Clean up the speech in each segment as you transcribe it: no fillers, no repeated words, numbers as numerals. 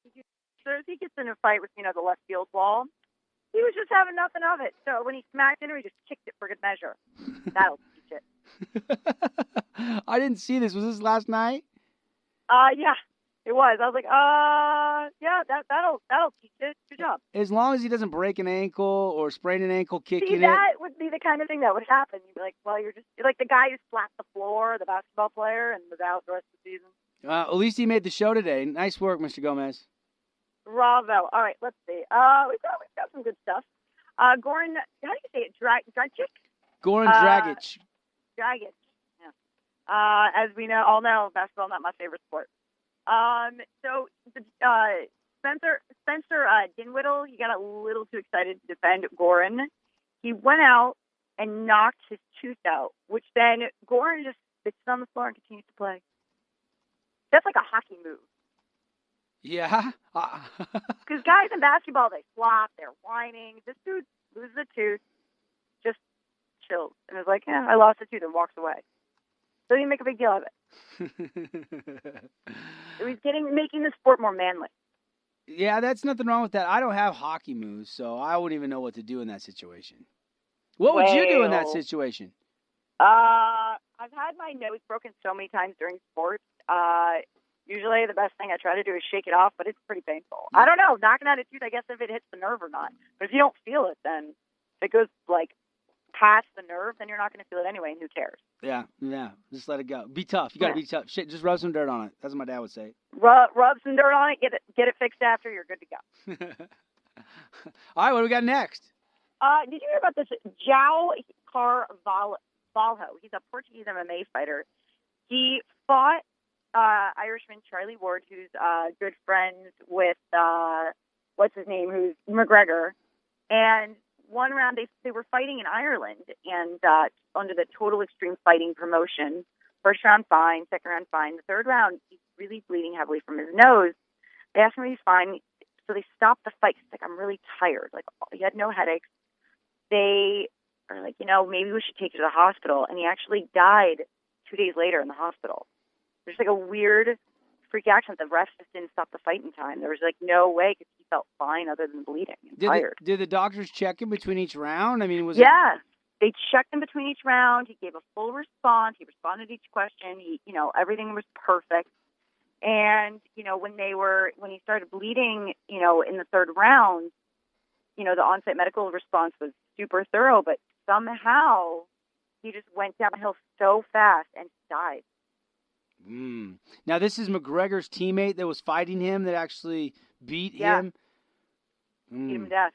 He gets in a fight with, the left field wall. He was just having nothing of it. So when he smacked into it, he just kicked it for good measure. That'll teach it. I didn't see this. Was this last night? Yeah, it was. I was like, yeah, that'll teach it. Good job. As long as he doesn't break an ankle or sprain an ankle kicking See, that would be the kind of thing that would happen. You'd be like, well, you're like the guy who slapped the floor, the basketball player, and was out the rest of the season. At least he made the show today. Nice work, Mr. Gomez. Bravo. All right, let's see. We've got some good stuff. Goran, how do you say it? Dragic? Goran Dragic. Dragic. Yeah. As we all know, basketball not my favorite sport. So Spencer Dinwiddie, he got a little too excited to defend Goran. He went out and knocked his tooth out, which then Goran just sits on the floor and continues to play. That's like a hockey move. Yeah. Because guys in basketball, they flop, they're whining. This dude loses a tooth, just chills, and is like, I lost a tooth, and walks away. So he didn't make a big deal of it. So he's making the sport more manly. Yeah, that's nothing wrong with that. I don't have hockey moves, so I wouldn't even know what to do in that situation. What would you do in that situation? I've had my nose broken so many times during sports. Usually the best thing I try to do is shake it off, but it's pretty painful. I don't know. Knocking out a tooth, I guess if it hits the nerve or not. But if you don't feel it, then if it goes past the nerve, then you're not going to feel it anyway, and who cares? Yeah. Just let it go. Be tough. You got to be tough. Shit, just rub some dirt on it. That's what my dad would say. Rub some dirt on it, get it fixed after, you're good to go. All right, what do we got next? Did you hear about this João Carvalho? He's a Portuguese MMA fighter. He fought Irishman Charlie Ward, who's good friends with what's his name, who's McGregor, and one round they were fighting in Ireland and under the Total Extreme Fighting promotion. First round fine, second round fine. The third round he's really bleeding heavily from his nose. They asked him if he's fine, so they stopped the fight. He's like, I'm really tired. He had no headaches. They are like, maybe we should take you to the hospital, and he actually died 2 days later in the hospital. There's a weird freak accident. The refs just didn't stop the fight in time. There was no way because he felt fine other than bleeding and tired. Did the doctors check him between each round? I mean, they checked him between each round. He gave a full response. He responded to each question. Everything was perfect. And when he started bleeding, in the third round, the on-site medical response was super thorough, but somehow he just went downhill so fast and died. Now, this is McGregor's teammate that was fighting him that actually beat him? Beat him to death.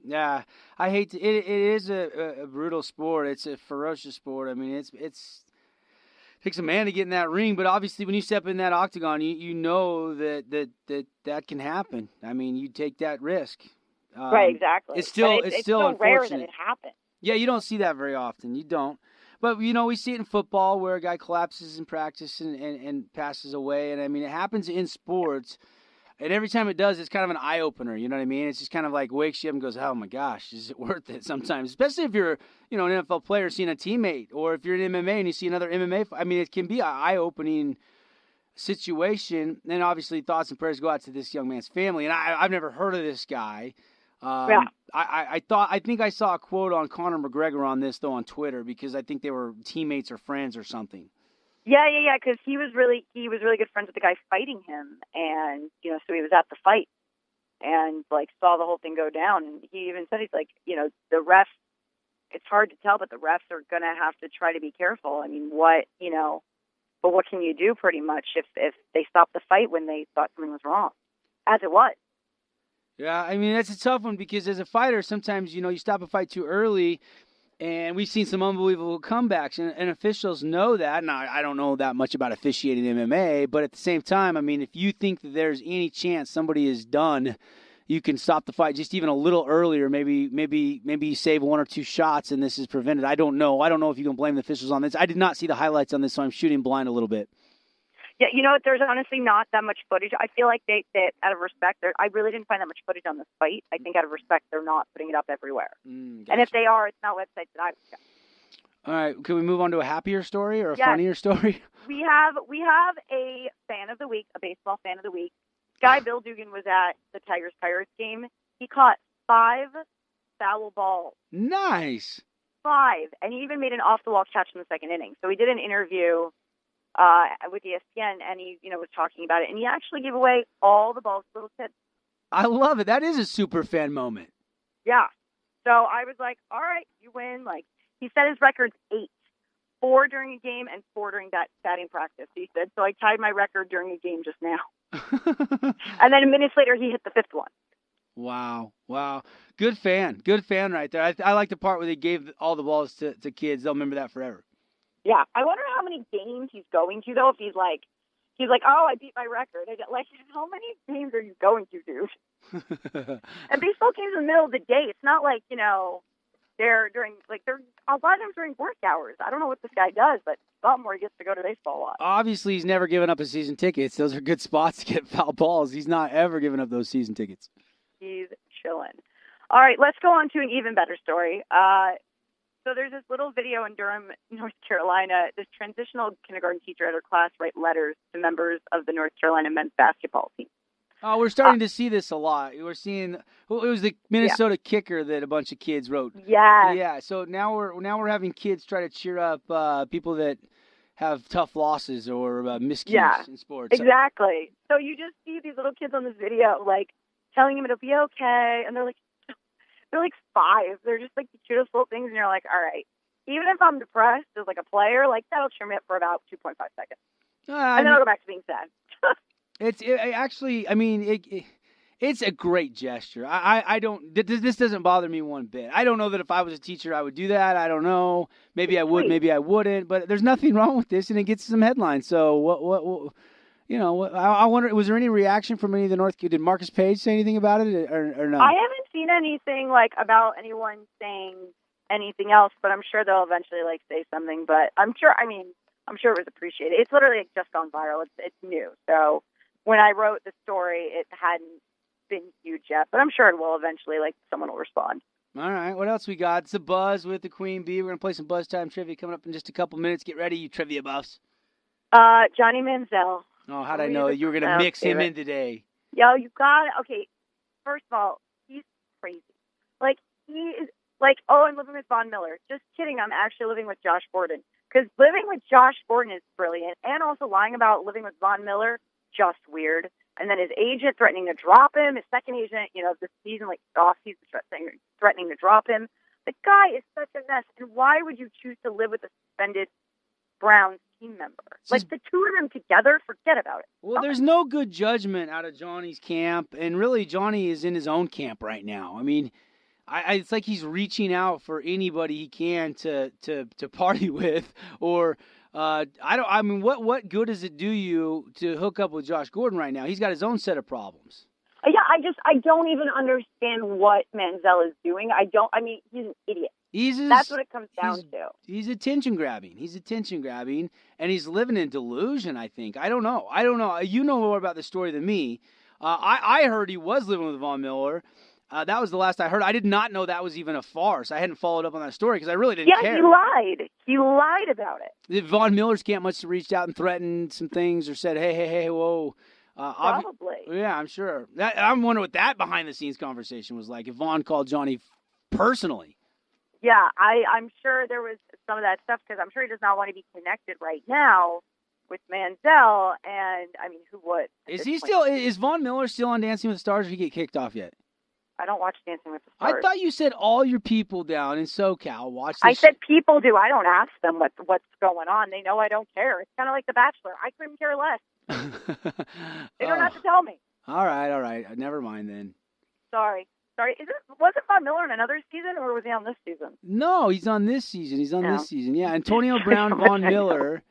Yeah, I hate to. It is a brutal sport. It's a ferocious sport. I mean, it takes a man to get in that ring, but obviously when you step in that octagon, you know that can happen. I mean, you take that risk. Right, exactly. It's still unfortunate. Rare that it happens. Yeah, you don't see that very often. You don't. But, we see it in football where a guy collapses in practice and passes away. And, I mean, it happens in sports. And every time it does, it's kind of an eye-opener. You know what I mean? It's just kind of wakes you up and goes, oh, my gosh, is it worth it sometimes? Especially if you're, an NFL player seeing a teammate. Or if you're in MMA and you see another MMA. I mean, it can be an eye-opening situation. And, obviously, thoughts and prayers go out to this young man's family. And I've never heard of this guy. I think I saw a quote on Conor McGregor on this, though, on Twitter, because I think they were teammates or friends or something. Yeah, because he was really good friends with the guy fighting him, and so he was at the fight and saw the whole thing go down. And he even said, he's like, the refs. It's hard to tell, but the refs are gonna have to try to be careful. I mean, but what can you do? Pretty much if they stop the fight when they thought something was wrong, as it was. Yeah, I mean, that's a tough one because as a fighter, sometimes, you stop a fight too early, and we've seen some unbelievable comebacks, and officials know that. Now, I don't know that much about officiating MMA, but at the same time, I mean, if you think that there's any chance somebody is done, you can stop the fight just even a little earlier. Maybe you save one or two shots, and this is prevented. I don't know. I don't know if you can blame the officials on this. I did not see the highlights on this, so I'm shooting blind a little bit. Yeah, there's honestly not that much footage. I feel like they out of respect, I really didn't find that much footage on this fight. I think out of respect, they're not putting it up everywhere. Gotcha. And if they are, it's not websites that I've checked. All right, can we move on to a happier story or a funnier story? We have a fan of the week, a baseball fan of the week. Guy Bill Dugan was at the Tigers-Pirates game. He caught 5 foul balls. Nice. 5. And he even made an off-the-wall catch in the second inning. So he did an interview with ESPN, and he was talking about it. And he actually gave away all the balls to little kids. I love it. That is a super fan moment. Yeah. So I was like, all right, you win. Like, he set his record's 8. 4 during a game and 4 during that batting practice, he said. So I tied my record during a game just now. And then minutes later, he hit the 5th one. Wow. Good fan right there. I like the part where they gave all the balls to kids. They'll remember that forever. Yeah. I wonder how many games he's going to, though, if he's like, oh, I beat my record. I get, like, how many games are you going to, dude? And baseball games in the middle of the day. It's not like, they're a lot of times during work hours. I don't know what this guy does, but somewhere he gets to go to baseball a lot. Obviously, he's never given up his season tickets. Those are good spots to get foul balls. He's not ever given up those season tickets. He's chilling. All right, let's go on to an even better story. So there's this little video in Durham, North Carolina. This transitional kindergarten teacher had her class write letters to members of the North Carolina men's basketball team. Oh, we're starting to see this a lot. We're seeing it was the Minnesota kicker that a bunch of kids wrote. Yeah. So now we're having kids try to cheer up people that have tough losses or miscues in sports. Exactly. So you just see these little kids on this video, like telling them it'll be okay, and they're like 5. They're just like the cutest little things, and you're like, all right. Even if I'm depressed as like a player, like that'll cheer me up for about 2.5 seconds, and then I'll go back to being sad. It's a great gesture. I don't. This doesn't bother me one bit. I don't know that if I was a teacher I would do that. I don't know. Maybe I would. Maybe I wouldn't. But there's nothing wrong with this, and it gets some headlines. So what I wonder. Was there any reaction from any of the North? Did Marcus Page say anything about it or no? I haven't seen anything like about anyone saying anything else, but I'm sure they'll eventually like say something. But I'm sure it was appreciated. It's literally just gone viral. It's new. So when I wrote the story, it hadn't been huge yet, but I'm sure it will eventually. Like someone will respond. All right, what else we got? It's a buzz with the Queen Bee. We're gonna play some Buzz Time trivia coming up in just a couple minutes. Get ready, you trivia buffs. Johnny Manziel. Oh, how'd I know you were gonna mix him in today? Yo, you got it. Okay, first of all, he's crazy. Like he is like, oh, I'm living with Von Miller. Just kidding. I'm actually living with Josh Gordon. Because living with Josh Gordon is brilliant, and also lying about living with Von Miller, just weird. And then his agent threatening to drop him, his second agent, this season, like off-season, threatening to drop him. The guy is such a mess. And why would you choose to live with a suspended Browns team member? Like the two of them together, forget about it. Well, there's no good judgment out of Johnny's camp, and really Johnny is in his own camp right now. I mean, it's like he's reaching out for anybody he can to party with, or what good does it do you to hook up with Josh Gordon right now? He's got his own set of problems. Yeah, I don't even understand what Manziel is doing. He's an idiot. That's what it comes down to. He's attention grabbing, and he's living in delusion, I think. I don't know. You know more about the story than me. I heard he was living with Von Miller. That was the last I heard. I did not know that was even a farce. I hadn't followed up on that story because I really didn't care. Yeah, he lied. He lied about it. Von Miller's camp must have reached out and threatened some things or said, hey, whoa. Probably. Yeah, I'm sure. I'm wondering what that behind-the-scenes conversation was like, if Von called Johnny personally. Yeah, I'm sure there was some of that stuff because I'm sure he does not want to be connected right now with Manziel. And, who would? Is Von Miller still on Dancing with the Stars, or did he get kicked off yet? I don't watch Dancing with the Stars. I thought you said all your people down in SoCal watch this. I said people do. I don't ask them what's going on. They know I don't care. It's kind of like The Bachelor. I couldn't care less. They don't have to tell me. All right. Never mind then. Sorry. Wasn't Von Miller in another season, or was he on this season? No, he's on this season. This season. Yeah, Antonio Brown, Von Miller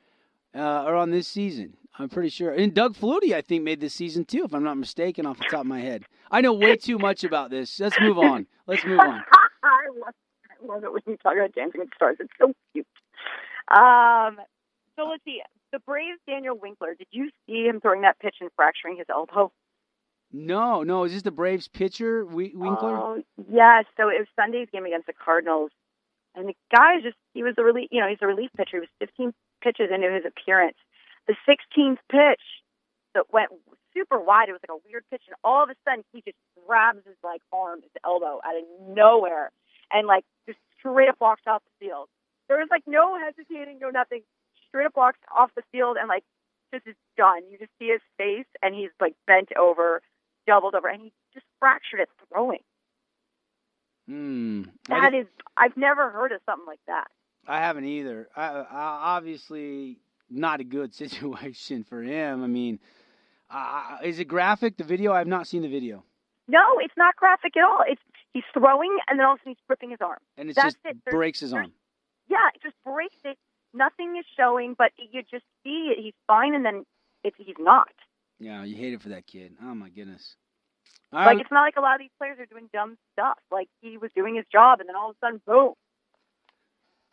are on this season. I'm pretty sure. And Doug Flutie, I think, made this season too, if I'm not mistaken, off the top of my head. I know way too much about this. Let's move on. I love it when you talk about Dancing with the Stars. It's so cute. So let's see. The Braves' Daniel Winkler, did you see him throwing that pitch and fracturing his elbow? No. Is this the Braves pitcher, Winkler? Oh, yeah. So it was Sunday's game against the Cardinals. And the guy he was he's a relief pitcher. He was 15 pitches into his appearance. The 16th pitch that went super wide. It was like a weird pitch, and all of a sudden he just grabs his like arm, his elbow out of nowhere, and like just straight up walks off the field. There was like no hesitating, no nothing. Straight up walks off the field and like just is done. You just see his face, and he's like bent over, doubled over, and he just fractured it throwing. I've never heard of something like that. I haven't either. I obviously not a good situation for him. I mean, is it graphic, the video? I've not seen the video. No, it's not graphic at all. He's throwing, and then all of a sudden he's gripping his arm. And it breaks his arm. Yeah, it just breaks it. Nothing is showing, but you just see it. He's fine, and then he's not. Yeah, you hate it for that kid. Oh, my goodness. Like, it's not like a lot of these players are doing dumb stuff. Like, he was doing his job, and then all of a sudden, boom.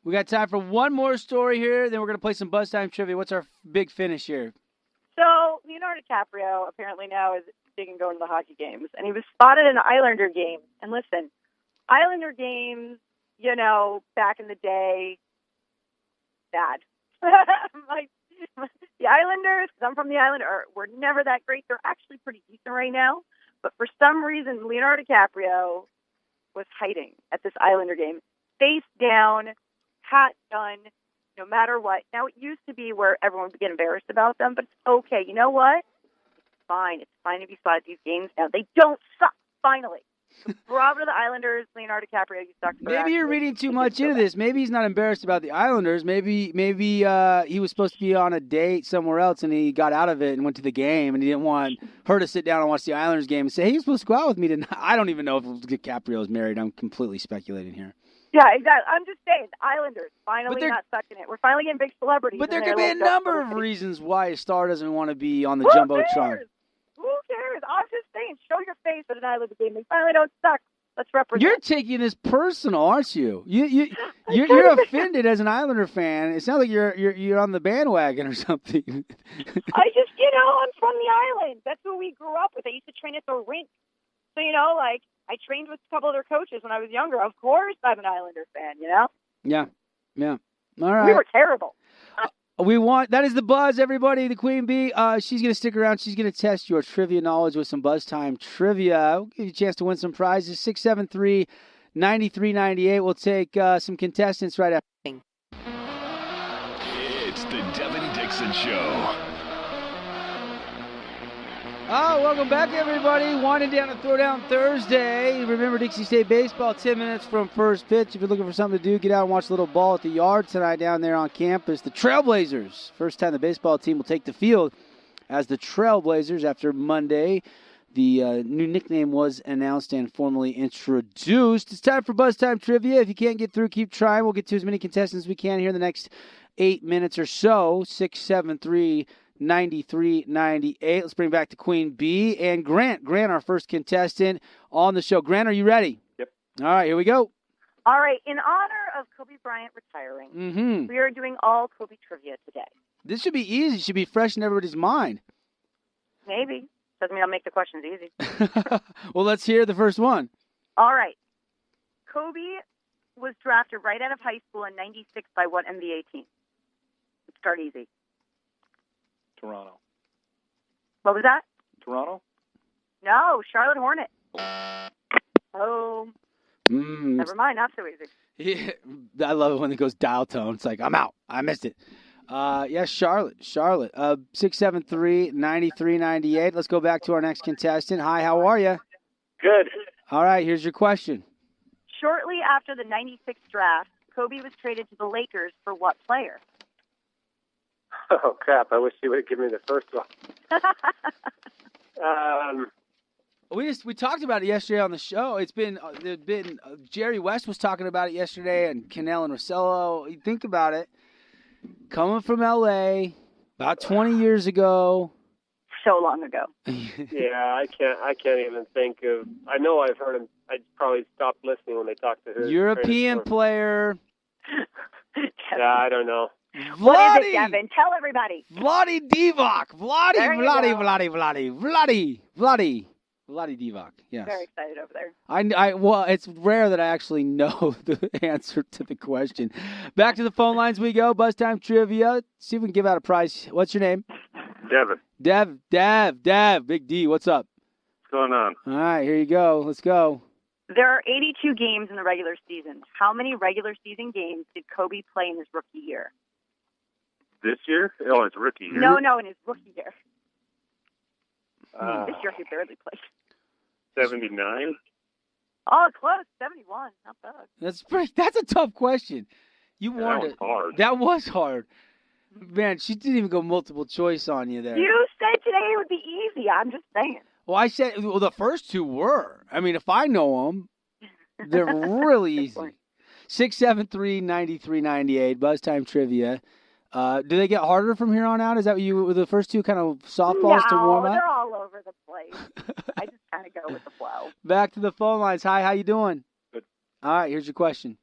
We got time for one more story here, then we're going to play some Buzz Time Trivia. What's our big finish here? So, Leonardo DiCaprio apparently now is big and going to the hockey games, and he was spotted in an Islander game. And listen, Islander games, you know, back in the day, bad. Like, the Islanders, because I'm from the island, were never that great. They're actually pretty decent right now. But for some reason, Leonardo DiCaprio was hiding at this Islander game, face down, hat done, no matter what. Now, it used to be where everyone would get embarrassed about them, but it's okay. You know what? It's fine. It's fine to be spotted at these games now. They don't suck, finally. So bravo to the Islanders, Leonardo DiCaprio. You suck. Maybe you're reading too much into this. Maybe he's not embarrassed about the Islanders. Maybe he was supposed to be on a date somewhere else, and he got out of it and went to the game, and he didn't want her to sit down and watch the Islanders game and say, hey, you're supposed to go out with me tonight. I don't even know if DiCaprio is married. I'm completely speculating here. Yeah, exactly. I'm just saying, the Islanders finally not sucking it. We're finally getting big celebrities. But there could be a number of reasons why a star doesn't want to be on the Who Jumbotron. Cares? Who cares? I'm just saying, show your face at an Islander game. They finally don't suck. Let's represent. You're taking this personal, aren't you? You're offended as an Islander fan. It sounds like you're on the bandwagon or something. I just, I'm from the island. That's who we grew up with. I used to train at the rink. So, like, I trained with a couple of their coaches when I was younger. Of course I'm an Islander fan, Yeah. All right. We were terrible. That is the Buzz, everybody, the Queen Bee. She's going to stick around. She's going to test your trivia knowledge with some Buzz Time Trivia. We'll give you a chance to win some prizes. 673-9398. We'll take some contestants right after. It's the Devin Dixon Show. Oh, welcome back, everybody. Winding down a Throwdown Thursday. Remember Dixie State Baseball, 10 minutes from first pitch. If you're looking for something to do, get out and watch a little ball at the yard tonight down there on campus. The Trailblazers. First time the baseball team will take the field as the Trailblazers after Monday. The new nickname was announced and formally introduced. It's time for Buzz Time Trivia. If you can't get through, keep trying. We'll get to as many contestants as we can here in the next 8 minutes or so. 673-9398. Let's bring back the Queen Bee and Grant. Grant, our first contestant on the show. Grant, are you ready? Yep. All right, here we go. All right. In honor of Kobe Bryant retiring, we are doing all Kobe trivia today. This should be easy. It should be fresh in everybody's mind. Maybe. Doesn't mean I'll make the questions easy. Well, let's hear the first one. All right. Kobe was drafted right out of high school in '96 by what NBA team? Let's start easy. Toronto. What was that? Toronto? No, Charlotte Hornets. Oh. Never mind, not so easy. Yeah, I love it when it goes dial tone. It's like, I'm out. I missed it. Charlotte. 673-9398. Let's go back to our next contestant. Hi, how are you? Good. All right, here's your question. Shortly after the '96 draft, Kobe was traded to the Lakers for what player? Oh, crap. I wish you would have given me the first one. We talked about it yesterday on the show. It's been Jerry West was talking about it yesterday, and Cannell and Rosello. You think about it, coming from L.A. about 20 years ago. So long ago. Yeah, I can't even think of. I know I've heard him. I probably stopped listening when they talked to him. European player. Yeah, I don't know. What is it, Devin? Tell everybody. Vlade Divac. Vlade Divac. Yes. Very excited over there. Well, it's rare that I actually know the answer to the question. Back to the phone lines we go. Buzz Time Trivia. See if we can give out a prize. What's your name? Devin. Dev. Big D, what's up? What's going on? All right, here you go. Let's go. There are 82 games in the regular season. How many regular season games did Kobe play in his rookie year? This year? Oh, it's rookie year. No, in his rookie year. This year he barely played. 79? Oh, close. 71. Not bad. That's a tough question. You warned it. That was hard. That was hard. Man, she didn't even go multiple choice on you there. You said today it would be easy. I'm just saying. Well, I said the first two were. I mean, if I know them, they're really easy. 673-9398, Buzz Time Trivia. Do they get harder from here on out? Is that what you were the first two kind of softballs to warm up? No, they're all over the place. I just kind of go with the flow. Back to the phone lines. Hi, how you doing? Good. All right, here's your question.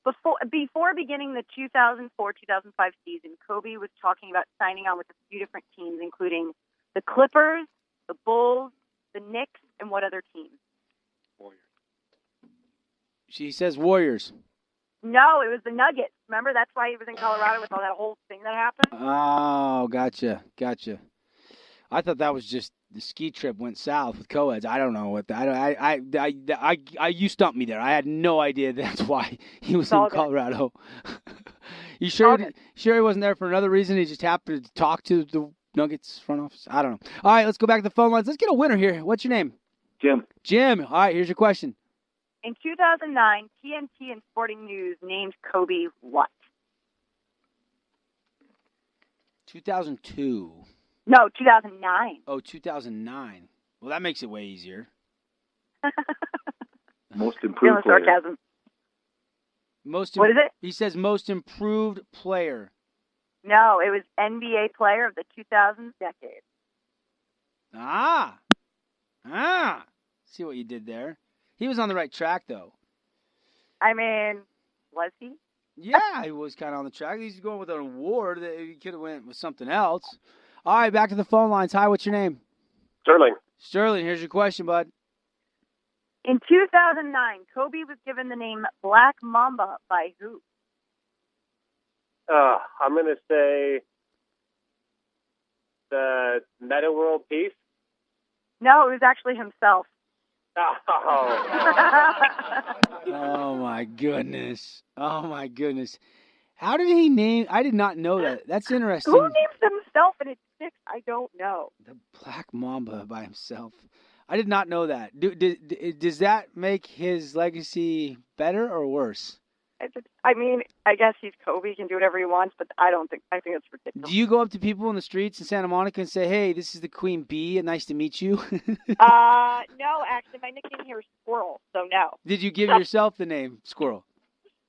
Before beginning the 2004-2005 season, Kobe was talking about signing on with a few different teams, including the Clippers, the Bulls, the Knicks, and what other teams? Warriors. She says Warriors. No, it was the Nuggets. Remember, that's why he was in Colorado with all that whole thing that happened? Oh, gotcha. I thought that was just the ski trip went south with co-eds. I don't know what you stumped me there. I had no idea that's why he was in Colorado. You sure he wasn't there for another reason? He just happened to talk to the Nuggets front office? I don't know. All right, let's go back to the phone lines. Let's get a winner here. What's your name? Jim. All right, here's your question. In 2009, TNT and Sporting News named Kobe what? 2002. No, 2009. Oh, 2009. Well, that makes it way easier. Most improved player. Sarcasm. What is it? He says most improved player. No, it was NBA player of the 2000s decade. See what you did there. He was on the right track, though. I mean, was he? Yeah, he was kind of on the track. He's going with an award. He could have went with something else. All right, back to the phone lines. Hi, what's your name? Sterling, here's your question, bud. In 2009, Kobe was given the name Black Mamba by who? I'm going to say the Meta World Peace. No, it was actually himself. Oh. Oh, my goodness. How did he name? I did not know that. That's interesting. Who names himself and it sticks? I don't know. The Black Mamba by himself. I did not know that. Does that make his legacy better or worse? I mean, I guess he's Kobe. He can do whatever he wants, but I think it's ridiculous. Do you go up to people in the streets in Santa Monica and say, hey, this is the Queen Bee, and nice to meet you? No, actually, my nickname here is Squirrel, so no. Did you give yourself the name Squirrel?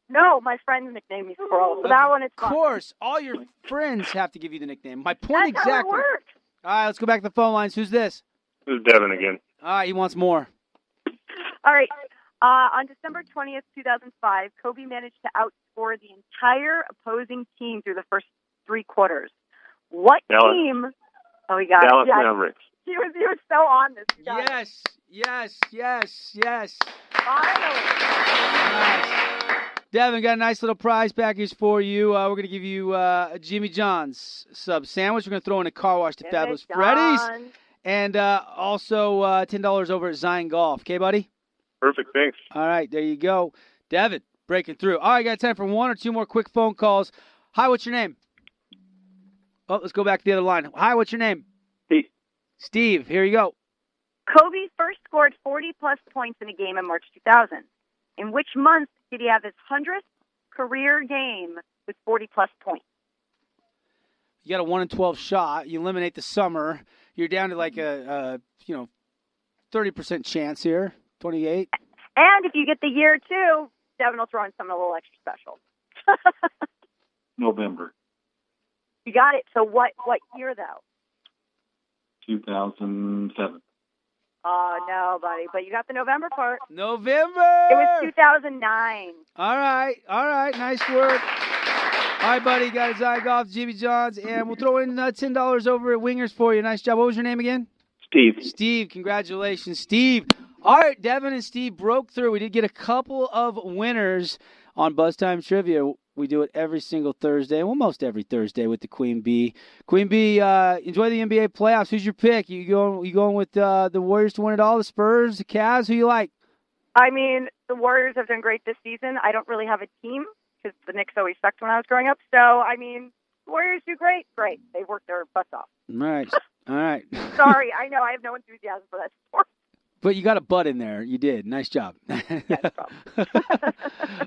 No, my friends nicknamed me Squirrel, so that one is fun. Of course, all your friends have to give you the nickname. My point That's exactly. How it works. All right, let's go back to the phone lines. Who's this? This is Devin again. All right, he wants more. All right. On December 20th, 2005, Kobe managed to outscore the entire opposing team through the first three quarters. What team? Oh, he got Dallas it. Mavericks. He was so on this. Yes. Finally. Nice. Devin, got a nice little prize package for you. We're going to give you a Jimmy John's sub sandwich. We're going to throw in a car wash to Fabulous Freddy's. And also $10 over at Zion Golf. Okay, buddy? Perfect, thanks. All right, there you go. Devin, breaking through. All right, got time for one or two more quick phone calls. Hi, what's your name? Oh, let's go back to the other line. Hi, what's your name? Steve, here you go. Kobe first scored 40-plus points in a game in March 2000. In which month did he have his 100th career game with 40-plus points? You got a 1 in 12 shot. You eliminate the summer. You're down to like a 30% chance here. 28. And if you get the year, too, Devin will throw in something a little extra special. November. You got it. So what year, though? 2007. Oh, no, buddy. But you got the November part. November! It was 2009. All right. Nice work. All right, buddy. Got a Zion Golf, Jimmy John's, and we'll throw in $10 over at Wingers for you. Nice job. What was your name again? Steve. Congratulations, Steve. All right, Devin and Steve broke through. We did get a couple of winners on Buzz Time Trivia. We do it every single Thursday, well, most every Thursday with the Queen Bee. Queen Bee, enjoy the NBA playoffs. Who's your pick? You going with the Warriors to win it all, the Spurs, the Cavs? Who you like? I mean, the Warriors have done great this season. I don't really have a team because the Knicks always sucked when I was growing up. So, I mean, the Warriors do great. Great. They work their butts off. All right. All right. Sorry, I know. I have no enthusiasm for that sport. But you got a butt in there. You did. Nice job. Yeah, no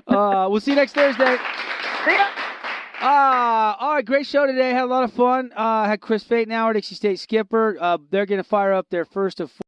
problem. We'll see you next Thursday. See ya. All right, great show today. Had a lot of fun. Had Chris Fatenauer, Dixie State skipper. They're going to fire up their first of 4